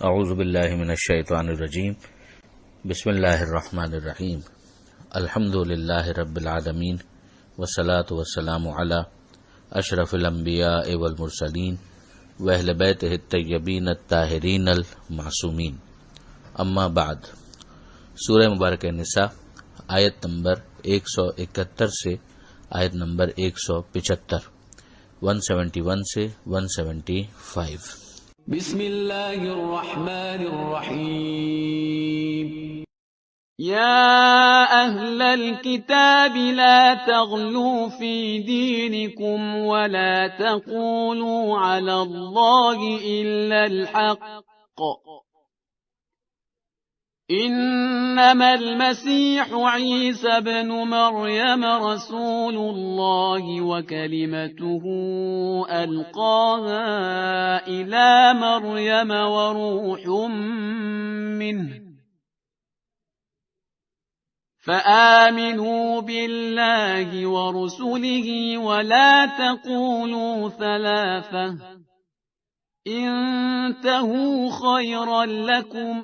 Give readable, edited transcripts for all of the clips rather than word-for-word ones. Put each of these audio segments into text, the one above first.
اعوذ باللہ من الشیطان الرجیم بسم اللہ الرحمن الرحیم الحمد للہ رب العالمین والصلاة والسلام علی اشرف الانبیاء والمرسلین واہل بیتہ الطیبین الطاہرین المعصومین، اما بعد۔ سورہ مبارکہ نساء آیت نمبر 171 سے آیت نمبر 175، 171 سے 175۔ بسم اللہ الرحمن الرحیم۔ یا اہل الكتاب لا تغلوا فی دینکم ولا تقولوا علی اللہ الا الحق، انما المسیح عیسی ابن مریم رسول اللہ وکلمته القاها الى مریم وروح منه، فآمنوا بالله ورسله ولا تقولوا ثلاثة، انتهوا خيرا لكم،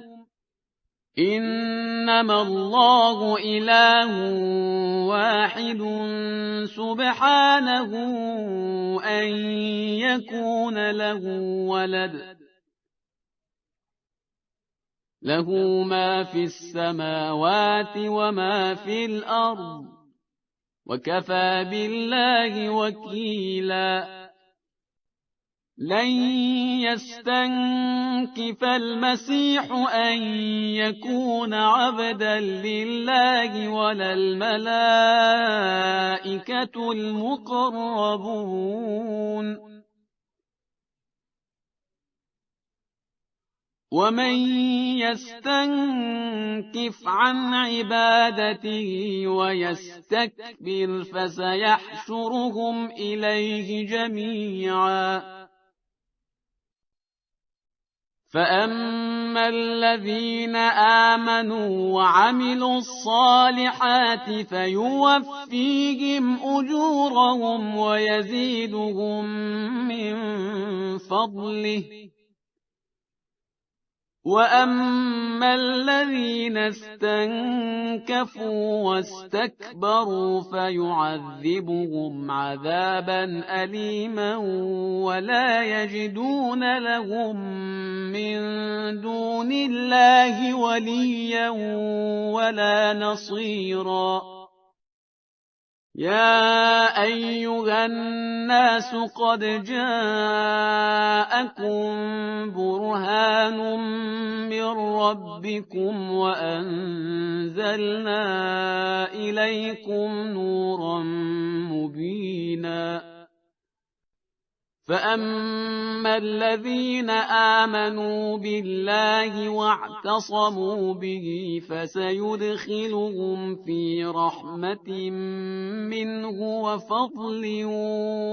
انما الله اله واحد سبحانه ان يكون له ولد، له ما في السماوات وما في الارض وكفى بالله وكيلا۔ لن يستنكف المسيح أن يكون عبدا لله ولا الملائكة المقربون، ومن يستنكف عن عبادته ويستكبر فسيحشرهم إليه جميعا، فأما الذين آمنوا وعملوا الصالحات فيوفيهم أجورهم ويزيدهم من فضله، وأما الذين استنكفوا واستكبروا فيعذبهم عذابا أليما ولا يجدون لهم من دون الله وليا ولا نصيرا۔ يا أيها الناس قد جاءكم برهان من ربكم وأنزلنا إليكم نورا مبينا، فأما الذين آمنوا بالله واعتصموا به فسيدخلهم في رحمة منه وفضل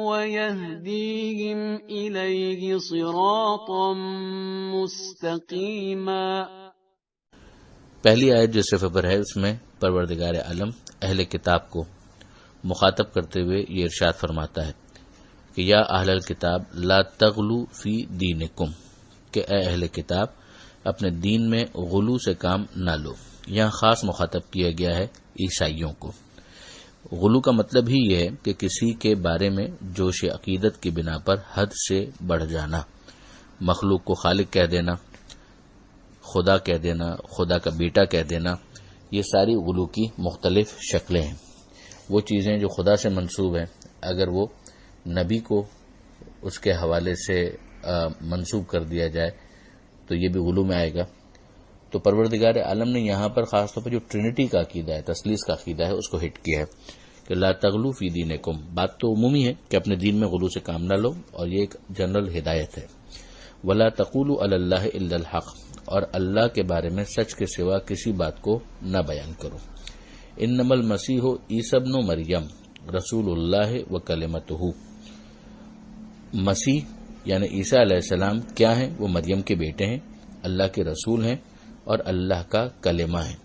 ويهديهم إليه صراطا مستقيما۔ پہلی آیت جو صفحے پر ہے اس میں پروردگار عالم اہل کتاب کو مخاطب کرتے ہوئے یہ ارشاد فرماتا ہے کہ یا اہل الکتاب لا تغلو فی دینکم، کہ اے اہل کتاب اپنے دین میں غلو سے کام نہ لو۔ یہاں خاص مخاطب کیا گیا ہے عیسائیوں کو۔ غلو کا مطلب ہی یہ ہے کہ کسی کے بارے میں جوش عقیدت کی بنا پر حد سے بڑھ جانا، مخلوق کو خالق کہہ دینا، خدا کہہ دینا، خدا کا بیٹا کہہ دینا، یہ ساری غلو کی مختلف شکلیں ہیں۔ وہ چیزیں جو خدا سے منسوب ہیں اگر وہ نبی کو اس کے حوالے سے منسوب کر دیا جائے تو یہ بھی غلو میں آئے گا۔ تو پروردگار عالم نے یہاں پر خاص طور پر جو ٹرینٹی کا عقیدہ ہے، تثلیث کا عقیدہ ہے، اس کو ہٹ کیا ہے کہ لا تغلو فی دینکم۔ بات تو عمومی ہے کہ اپنے دین میں غلو سے کام نہ لو، اور یہ ایک جنرل ہدایت ہے۔ ولا تقولوا علی اللہ الا الحق، اور اللہ کے بارے میں سچ کے سوا کسی بات کو نہ بیان کرو۔ انما المسیح عیسی ابن مریم رسول اللہ وکلمتہ، مسیح یعنی عیسیٰ علیہ السلام کیا ہیں؟ وہ مریم کے بیٹے ہیں، اللہ کے رسول ہیں اور اللہ کا کلمہ ہے،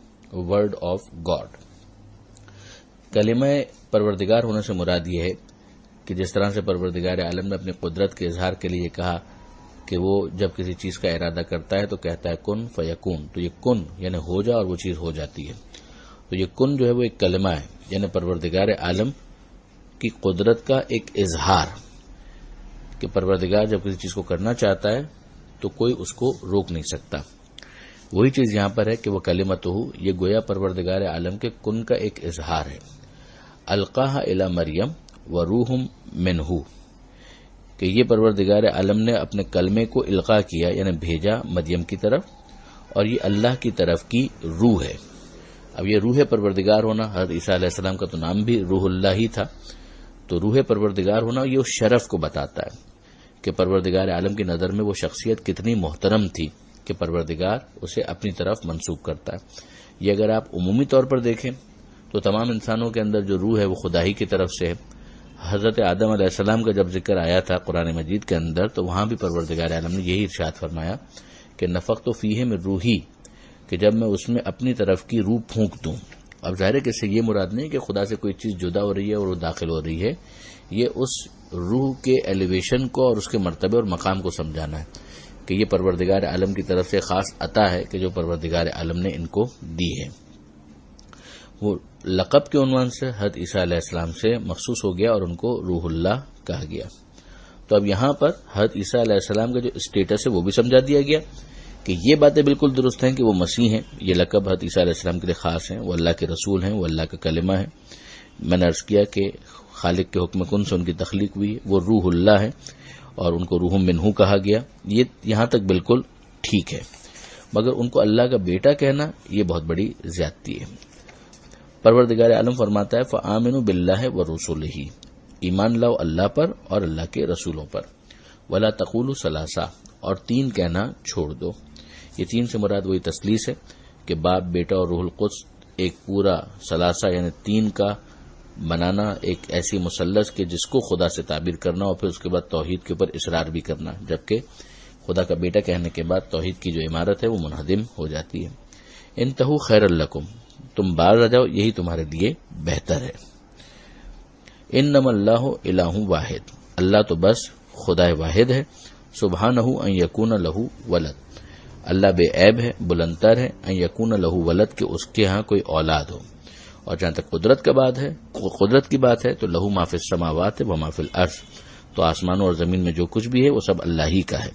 ورڈ آف گاڈ۔ کلمہ پروردگار ہونے سے مراد یہ ہے کہ جس طرح سے پروردگار عالم نے اپنی قدرت کے اظہار کے لیے کہا کہ وہ جب کسی چیز کا ارادہ کرتا ہے تو کہتا ہے کن فیکون، تو یہ کن یعنی ہو جا اور وہ چیز ہو جاتی ہے. تو یہ کن جو ہے وہ ایک کلمہ ہے، یعنی پروردگار عالم کی قدرت کا ایک اظہار، کہ پروردگار جب کسی چیز کو کرنا چاہتا ہے تو کوئی اس کو روک نہیں سکتا. وہی چیز یہاں پر ہے کہ وہ کلمتہ، یہ گویا پروردگار عالم کے کن کا ایک اظہار ہے. القاها الی مریم وروح منہ، کہ یہ پروردگار عالم نے اپنے کلمے کو القاء کیا یعنی بھیجا مریم کی طرف، اور یہ اللہ کی طرف کی روح ہے. اب یہ روح پروردگار ہونا، حضرت عیسیٰ علیہ السلام کا تو نام بھی روح اللہ ہی تھا، تو روح پروردگار ہونا یہ اس شرف کو بتاتا ہے کہ پروردگار عالم کی نظر میں وہ شخصیت کتنی محترم تھی کہ پروردگار اسے اپنی طرف منسوب کرتا ہے. یہ اگر آپ عمومی طور پر دیکھیں تو تمام انسانوں کے اندر جو روح ہے وہ خدا ہی کی طرف سے ہے. حضرت آدم علیہ السلام کا جب ذکر آیا تھا قرآن مجید کے اندر تو وہاں بھی پروردگار عالم نے یہی ارشاد فرمایا کہ نفخت فیہ من روحی، کہ جب میں اس میں اپنی طرف کی روح پھونک دوں. اب ظاہر ہے کہ اس سے یہ مراد نہیں کہ خدا سے کوئی چیز جدا ہو رہی ہے اور وہ داخل ہو رہی ہے، یہ اس روح کے ایلیویشن کو اور اس کے مرتبے اور مقام کو سمجھانا ہے کہ یہ پروردگار عالم کی طرف سے خاص عطا ہے کہ جو پروردگار عالم نے ان کو دی ہے. وہ لقب کے عنوان سے حضرت عیسیٰ علیہ السلام سے مخصوص ہو گیا اور ان کو روح اللہ کہا گیا. تو اب یہاں پر حضرت عیسیٰ علیہ السلام کا جو اسٹیٹس ہے وہ بھی سمجھا دیا گیا کہ یہ باتیں بالکل درست ہیں کہ وہ مسیح ہیں. یہ لقب حضرت عیسیٰ علیہ السلام کے لیے خاص ہیں، وہ اللہ کے رسول ہیں، وہ اللہ کا کلمہ ہے. میں نے عرض کیا کہ خالق کے حکم کن سے ان کی تخلیق ہوئی، وہ روح اللہ ہے اور ان کو روح منہ کہا گیا. یہ یہاں تک بالکل ٹھیک ہے، مگر ان کو اللہ کا بیٹا کہنا یہ بہت بڑی زیادتی ہے. پروردگار عالم فرماتا ہے فآمنوا باللہ ورسولہ، ایمان لاؤ اللہ پر اور اللہ کے رسولوں پر. ولا تقولوا ثلاثہ، اور تین کہنا چھوڑ دو. یہ تین سے مراد وہی تثلیث ہے کہ باپ، بیٹا اور روح القدس ایک پورا ثلاثہ یعنی تین کا بنانا، ایک ایسی مثلث کہ جس کو خدا سے تعبیر کرنا اور پھر اس کے بعد توحید کے اوپر اصرار بھی کرنا، جبکہ خدا کا بیٹا کہنے کے بعد توحید کی جو عمارت ہے وہ منہدم ہو جاتی ہے. انتہوا خیر لکم، تم باز آ جاؤ، یہی تمہارے لیے بہتر ہے. انما اللہ الہ واحد، اللہ تو بس خدا واحد ہے. سبحانہ ان یکون لہ ولد، اللہ بے عیب ہے، بلندتر ہے، ان یکون لہ ولد کہ اس کے ہاں کوئی اولاد ہو. اور جہاں تک قدرت کی بات ہے تو لہو ما فی السماوات و ما فی الارض، تو آسمانوں اور زمین میں جو کچھ بھی ہے وہ سب اللہ ہی کا ہے.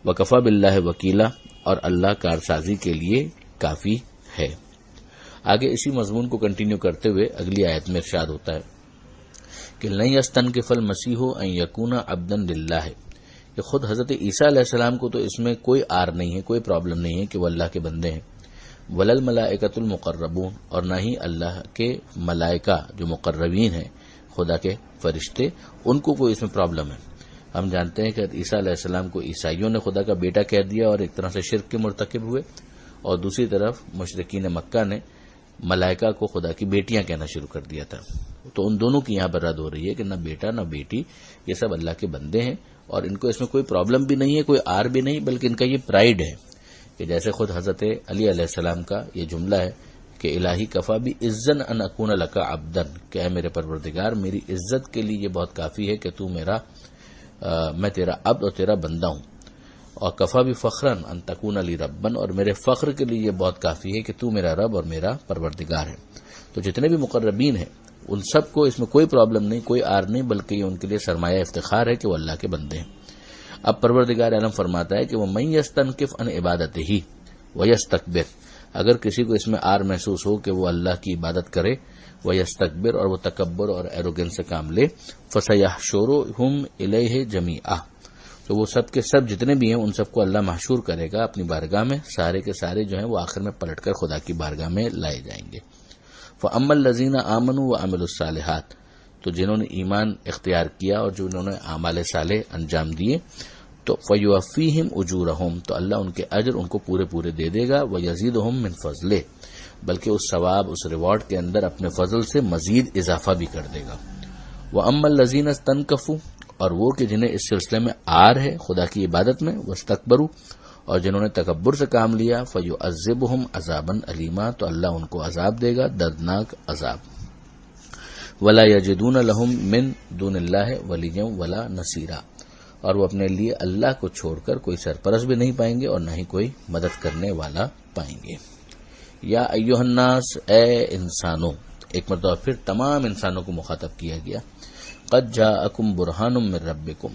وکفی باللہ وکیلا، اور اللہ کارسازی کے لیے کافی ہے. آگے اسی مضمون کو کنٹینیو کرتے ہوئے اگلی آیت میں ارشاد ہوتا ہے کہ لن یستنکف المسیح ان یکون عبدا للہ، کہ خود حضرت عیسیٰ علیہ السلام کو تو اس میں کوئی آر نہیں ہے، کوئی پرابلم نہیں ہے کہ وہ اللہ کے بندے ہیں. ولل ملائکۃ المقربون، اور نہ ہی اللہ کے ملائکہ جو مقربین ہیں، خدا کے فرشتے، ان کو کوئی اس میں پرابلم ہے. ہم جانتے ہیں کہ عیسیٰ علیہ السلام کو عیسائیوں نے خدا کا بیٹا کہہ دیا اور ایک طرح سے شرک کے مرتکب ہوئے، اور دوسری طرف مشرکین مکہ نے ملائکہ کو خدا کی بیٹیاں کہنا شروع کر دیا تھا. تو ان دونوں کی یہاں پر رد ہو رہی ہے کہ نہ بیٹا نہ بیٹی، یہ سب اللہ کے بندے ہیں اور ان کو اس میں کوئی پرابلم بھی نہیں ہے، کوئی آر بھی نہیں، بلکہ ان کا یہ پرائیڈ ہے کہ جیسے خود حضرت علی علیہ السلام کا یہ جملہ ہے کہ الہی کفا بھی عزن ان اکون لک عبدن، کہ اے میرے پروردگار میری عزت کے لیے یہ بہت کافی ہے کہ تو میں تیرا عبد اور تیرا بندہ ہوں. اور کفا بھی فخرن ان تکون علی ربن، اور میرے فخر کے لیے یہ بہت کافی ہے کہ تو میرا رب اور میرا پروردگار ہے. تو جتنے بھی مقربین ہیں ان سب کو اس میں کوئی پرابلم نہیں، کوئی آر نہیں، بلکہ یہ ان کے لیے سرمایہ افتخار ہے کہ وہ اللہ کے بندے ہیں. اب پروردگار عالم فرماتا ہے کہ وہ من یستنکف عن عبادتہ ویستکبر، اگر کسی کو اس میں آر محسوس ہو کہ وہ اللہ کی عبادت کرے، ویستکبر، اور وہ تکبر اور ایروگنس سے کام لے، فسیحشرہم الیہ جمیعا، تو وہ سب کے سب جتنے بھی ہیں ان سب کو اللہ محشور کرے گا اپنی بارگاہ میں، سارے کے سارے جو ہیں وہ آخر میں پلٹ کر خدا کی بارگاہ میں لائے جائیں گے. فَأَمَّا الَّذِينَ آمَنُوا وَعَمِلُوا الصَّالِحَاتِ، تو جنہوں نے ایمان اختیار کیا اور جنہوں نے اعمال صالح انجام دیے، تو فَيُوَفِّيهِمْ أُجُورَهُمْ، تو اللہ ان کے اجر ان کو پورے دے دے گا، وَيَزِيدُهُمْ مِنْ فَضْلِهِ، بلکہ اس ثواب اس ریوارڈ کے اندر اپنے فضل سے مزید اضافہ بھی کر دے گا. وَأَمَّا الَّذِينَ اسْتَنكَفُوا، اور وہ کہ جنہیں اس سلسلے میں آر ہے خدا کی عبادت میں، وَاسْتَكْبَرُوا، اور جنہوں نے تکبر سے کام لیا، فَيُعَذِّبُهُمْ عَذَابًا أَلِيمًا، تو اللہ ان کو عذاب دے گا، دردناک عذاب. وَلَا يَجِدُونَ لَهُم مِّن دُونِ اللَّهِ وَلِيًّا وَلَا نَصِيرًا، اور وہ اپنے لیے اللہ کو چھوڑ کر کوئی سرپرست بھی نہیں پائیں گے اور نہ ہی کوئی مدد کرنے والا پائیں گے۔ یا ایھا الناس، اے انسانوں، ایک مرتبہ پھر تمام انسانوں کو مخاطب کیا گیا۔ قد جاءکم برہان من ربکم،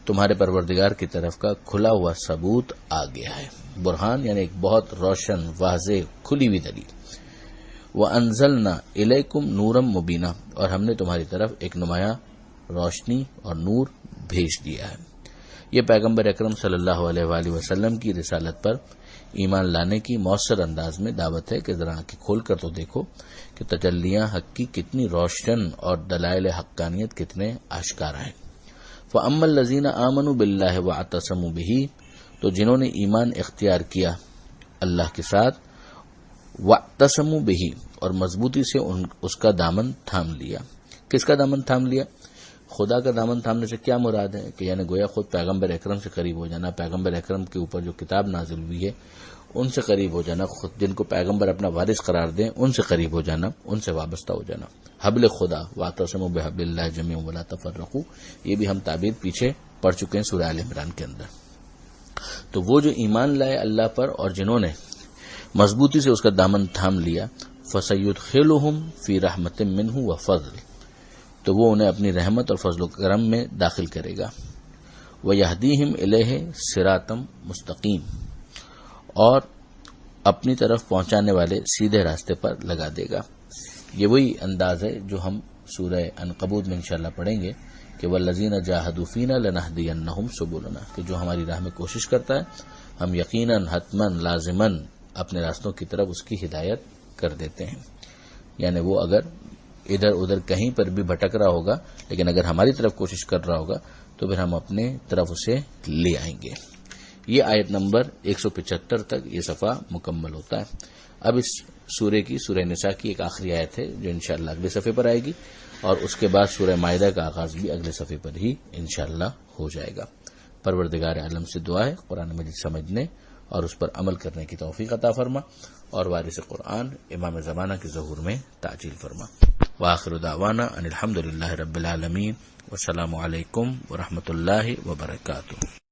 تمہارے پروردگار کی طرف کا کھلا ہوا ثبوت آ گیا ہے۔ برہان یعنی ایک بہت روشن، واضح، کھلی ہوئی دلیل۔ وَأَنزَلْنَا إِلَيْكُمْ نُورًا مُبِينًا، اور ہم نے تمہاری طرف ایک نمایاں روشنی اور نور بھیج دیا ہے۔ یہ پیغمبر اکرم صلی اللہ علیہ وآلہ وسلم کی رسالت پر ایمان لانے کی مؤثر انداز میں دعوت ہے کہ ذرا آنکھیں کھول کر تو دیکھو کہ تجلیاں حق کی کتنی روشن اور دلائل حقانیت کتنے آشکارا ہیں۔ فَأَمَّا الَّذِينَ آمَنُوا بِاللَّهِ وَاعْتَصَمُوا بِهِ، تو جنہوں نے ایمان اختیار کیا اللہ کے ساتھ، وَاعْتَصَمُوا بِهِ، اور مضبوطی سے اس کا دامن تھام لیا۔ کس کا دامن تھام لیا؟ خدا کا دامن تھامنے سے کیا مراد ہے کہ یعنی گویا خود پیغمبر اکرم سے قریب ہو جانا، پیغمبر اکرم کے اوپر جو کتاب نازل ہوئی ہے ان سے قریب ہو جانا، خود جن کو پیغمبر اپنا وارث قرار دیں ان سے قریب ہو جانا، ان سے وابستہ ہو جانا۔ حبل خدا، واعتصموا بحبل اللہ جميعا ولا تفرقوا، یہ بھی ہم تعبیر پیچھے پڑھ چکے ہیں سورہ آل عمران کے اندر۔ تو وہ جو ایمان لائے اللہ پر اور جنہوں نے مضبوطی سے اس کا دامن تھام لیا، فَسَيُدْخِلُهُمْ فِي رَحْمَةٍ مِّنْهُ وَفَضْلٍ، تو وہ انہیں اپنی رحمت اور فضل و کرم میں داخل کرے گا۔ وَيَهْدِيهِمْ إِلَيْهِ صِرَاطًا مُسْتَقِيمًا، اور اپنی طرف پہنچانے والے سیدھے راستے پر لگا دے گا۔ یہ وہی انداز ہے جو ہم سورہ عنکبوت میں انشاءاللہ پڑھیں گے کہ وَالَّذِينَ جَاهَدُوا فِينَا لَنَهْدِيَنَّهُمْ سُبُلَنَا، کہ جو ہماری راہ میں کوشش کرتا ہے ہم یقیناً حتماً لازماً اپنے راستوں کی طرف اس کی ہدایت کر دیتے ہیں۔ یعنی وہ اگر ادھر ادھر کہیں پر بھی بھٹک رہا ہوگا لیکن اگر ہماری طرف کوشش کر رہا ہوگا تو پھر ہم اپنے طرف اسے لے آئیں گے۔ یہ آیت نمبر 175 تک یہ صفحہ مکمل ہوتا ہے۔ اب اس سورہ کی، سورہ نساء کی ایک آخری آیت ہے جو انشاءاللہ اگلے صفحے پر آئے گی، اور اس کے بعد سورہ مائدہ کا آغاز بھی اگلے صفحے پر ہی انشاءاللہ ہو جائے گا۔ پروردگار عالم سے دعا ہے قرآن مجید سمجھنے اور اس پر عمل کرنے کی توفیق عطا فرما، اور وارث قرآن امام زمانہ کے ظہور میں تعجیل فرما۔ وآخر دعوانا ان الحمد للہ رب العالمین، والسلام علیکم ورحمۃ اللہ وبرکاتہ۔